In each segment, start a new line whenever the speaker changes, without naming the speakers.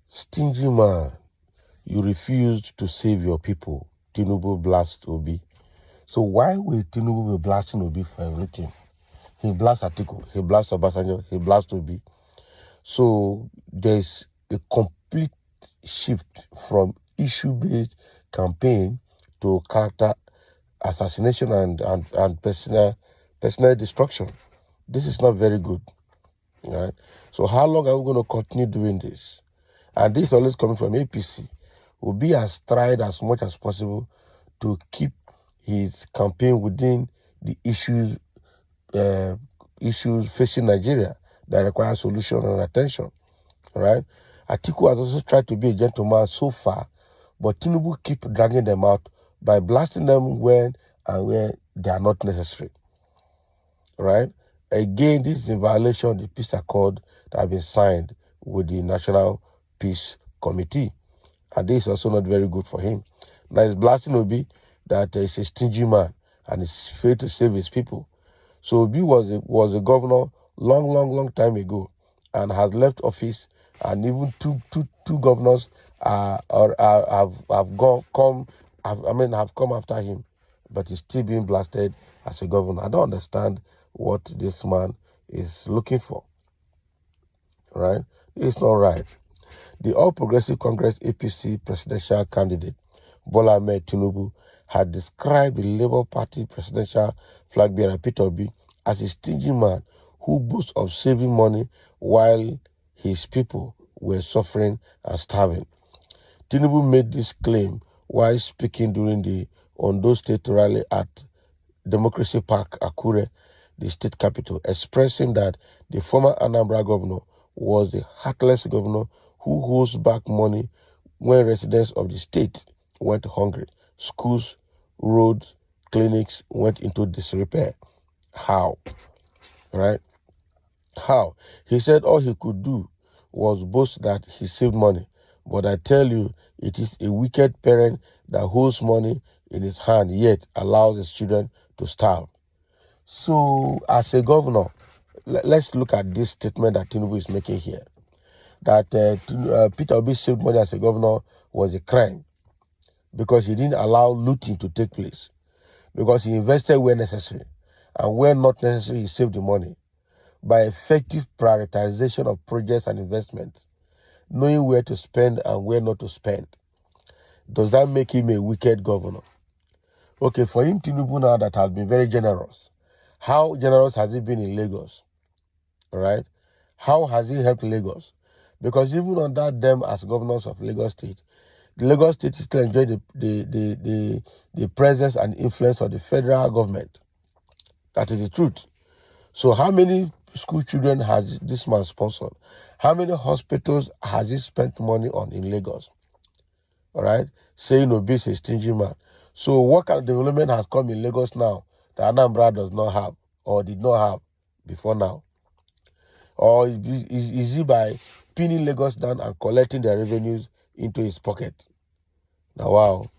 Stingy man, you refused to save your people. Tinubu blast Obi. So why will Tinubu be blasting Obi for everything? He blasts Atiku, he blasts Obasanjo, he blasts Obi. So there's a complete shift from issue-based campaign to character assassination and personal destruction. This is not very good. Right? So how long are we going to continue doing this? And this is always coming from APC. Obi has tried as much as possible to keep his campaign within the issues facing Nigeria that require solution and attention. Right? Atiku has also tried to be a gentleman so far, but Tinubu keep dragging them out by blasting them when and where they are not necessary. Right? Again, this is in violation of the peace accord that has been signed with the National Peace Committee. And this is also not very good for him. Now he's blasting Obi that he's a stingy man and he's failed to save his people. So Obi was a governor long time ago and has left office, and even two governors have come after him, but he's still being blasted as a governor. I don't understand what this man is looking for. Right? It's not right. The All Progressive Congress APC presidential candidate Bola Ahmed Tinubu had described the Labour Party presidential flag bearer Peter Obi as a stingy man who boasts of saving money while his people were suffering and starving. Tinubu made this claim while speaking during the Ondo State rally at Democracy Park, Akure, the state capital, expressing that the former Anambra governor was the heartless governor who holds back money when residents of the state went hungry. Schools, roads, clinics went into disrepair. How? Right? How? He said all he could do was boast that he saved money. But I tell you, it is a wicked parent that holds money in his hand yet allows his children to starve. So, as a governor, let's look at this statement that Tinubu is making here. That Peter Obi saved money as a governor was a crime because he didn't allow looting to take place, because he invested where necessary, and where not necessary, he saved the money by effective prioritization of projects and investments, knowing where to spend and where not to spend. Does that make him a wicked governor? Okay, for him, Tinubu now that has been very generous. How generous has he been in Lagos? All right? How has he helped Lagos? Because even under them as governors of Lagos State, the Lagos State is still enjoying the presence and influence of the federal government. That is the truth. So how many school children has this man sponsored? How many hospitals has he spent money on in Lagos? All right? Saying Obi is a stingy man. So what kind of development has come in Lagos now that Anambra does not have or did not have before now? Or is he by pinning Lagos down and collecting their revenues into his pocket? Now, wow.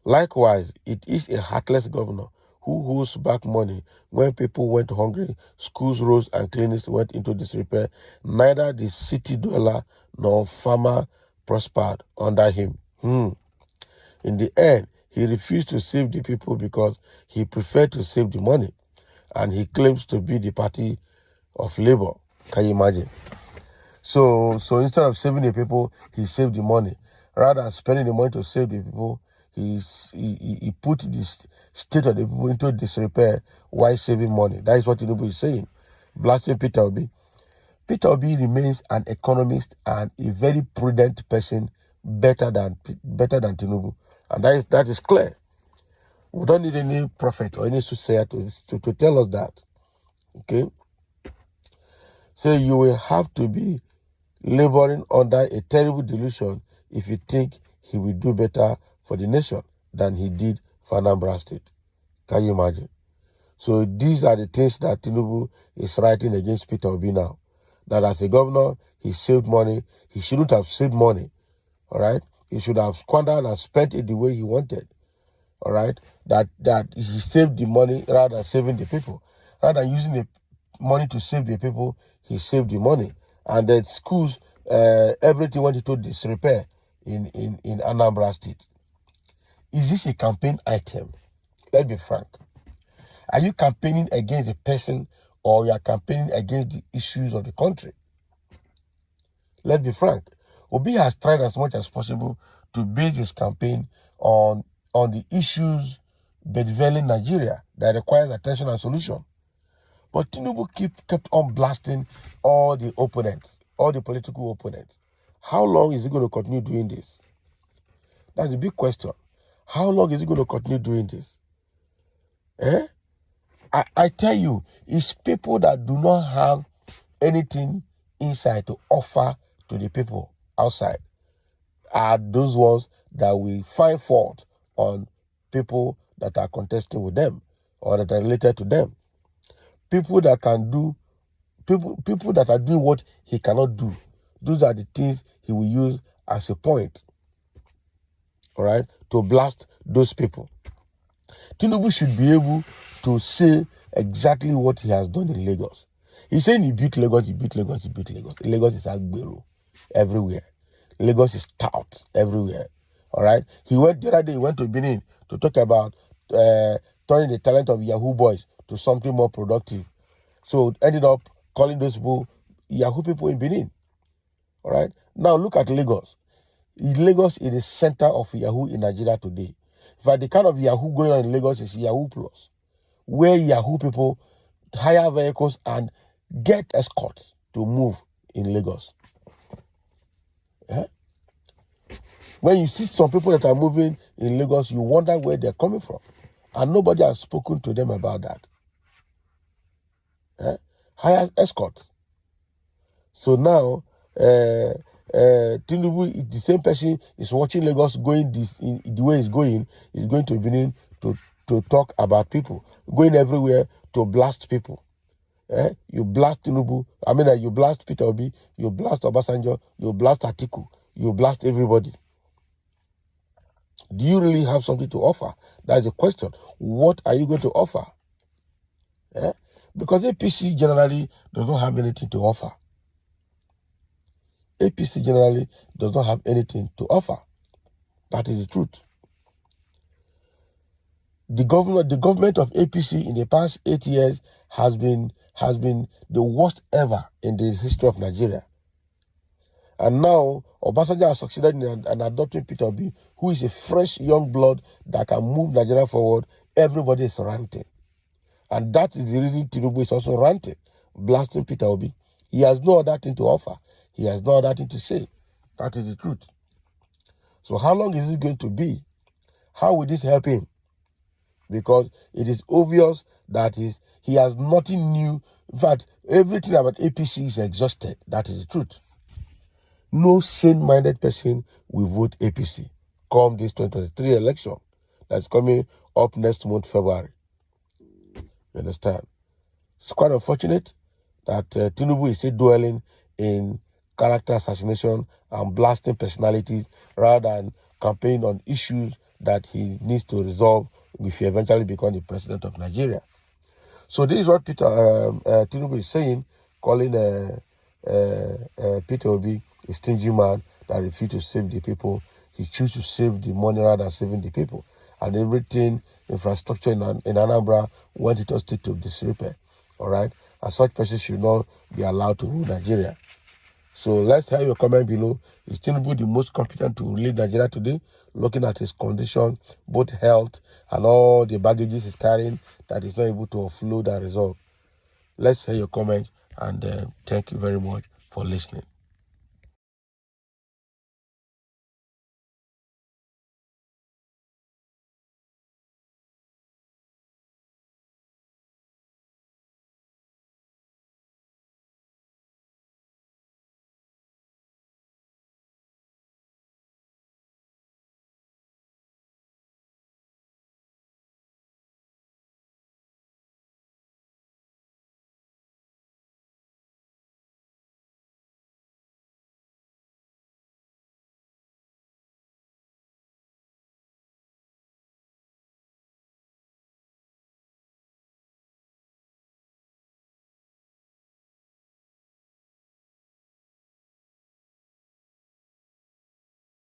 Likewise, it is a heartless governor who holds back money when people went hungry, schools, roads, and clinics went into disrepair. Neither the city dweller nor farmer prospered under him. In the end, he refused to save the people because he preferred to save the money. And he claims to be the party of labor. Can you imagine? So instead of saving the people, he saved the money. Rather than spending the money to save the people, he put the state of the people into disrepair while saving money. That is what Tinubu is saying. Blasting Peter Obi. Peter Obi remains an economist and a very prudent person, better than Tinubu. And that is clear. We don't need any prophet or any soothsayer to tell us that. Okay? So you will have to be laboring under a terrible delusion if you think he will do better for the nation than he did for Anambra State. Can you imagine? So these are the things that Tinubu is writing against Peter Obi now. That as a governor, he saved money. He shouldn't have saved money. All right? He should have squandered and spent it the way he wanted. all right, that he saved the money rather than saving the people. Rather than using the money to save the people, he saved the money. And the schools, everything went into disrepair in Anambra State. Is this a campaign item? Let's be frank. Are you campaigning against a person, or you are campaigning against the issues of the country? Let's be frank. Obi has tried as much as possible to base his campaign on the issues bedeviling Nigeria that requires attention and solution. But Tinubu kept on blasting all the opponents, all the political opponents. How long is he going to continue doing this? That's the big question. How long is he going to continue doing this? I tell you, it's people that do not have anything inside to offer to the people outside are those ones that will find fault on people that are contesting with them or that are related to them. People that can do, people that are doing what he cannot do. Those are the things he will use as a point, all right, to blast those people. Tinubu should be able to say exactly what he has done in Lagos. He's saying he beat Lagos, he beat Lagos, he beat Lagos. Lagos is Agbero everywhere. Lagos is stout everywhere, all right? The other day, he went to Benin to talk about turning the talent of Yahoo boys to something more productive. So ended up calling those people Yahoo people in Benin, all right? Now look at Lagos. Lagos is the center of Yahoo in Nigeria today. In fact, the kind of Yahoo going on in Lagos is Yahoo Plus, where Yahoo people hire vehicles and get escorts to move in Lagos. Yeah? When you see some people that are moving in Lagos, you wonder where they're coming from. And nobody has spoken to them about that. Yeah? Hire escorts. So now, Tinubu, the same person is watching Lagos going the way it's going, is going to Benin to talk about people, going everywhere to blast people. You blast Tinubu, you blast Peter Obi, you blast Obasanjo, you blast Atiku, you blast everybody. Do you really have something to offer? That's the question. What are you going to offer? Because APC generally does not have anything to offer. APC generally does not have anything to offer. That is the truth. The government of APC in the past 8 years has been the worst ever in the history of Nigeria. And now Obasanjo has succeeded in adopting Peter Obi, who is a fresh young blood that can move Nigeria forward. Everybody is ranting. And that is the reason Tinubu is also ranting, blasting Peter Obi. He has no other thing to offer. He has no other thing to say. That is the truth. So how long is it going to be? How will this help him? Because it is obvious that he has nothing new. In fact, everything about APC is exhausted. That is the truth. No sane-minded person will vote APC come this 2023 election that's coming up next month, February. You understand? It's quite unfortunate that Tinubu is still dwelling in character assassination and blasting personalities rather than campaigning on issues that he needs to resolve if he eventually becomes the president of Nigeria. So this is what Tinubu is saying, calling Peter Obi a stingy man that refused to save the people. He chose to save the money rather than saving the people. And everything, infrastructure in Anambra went into a state of disrepair. All right? And such persons should not be allowed to rule Nigeria. So let's hear your comment below. Is Tinubu the most competent to lead Nigeria today? Looking at his condition, both health and all the baggages he's carrying that he's not able to offload and resolve. Let's hear your comment, and thank you very much for listening.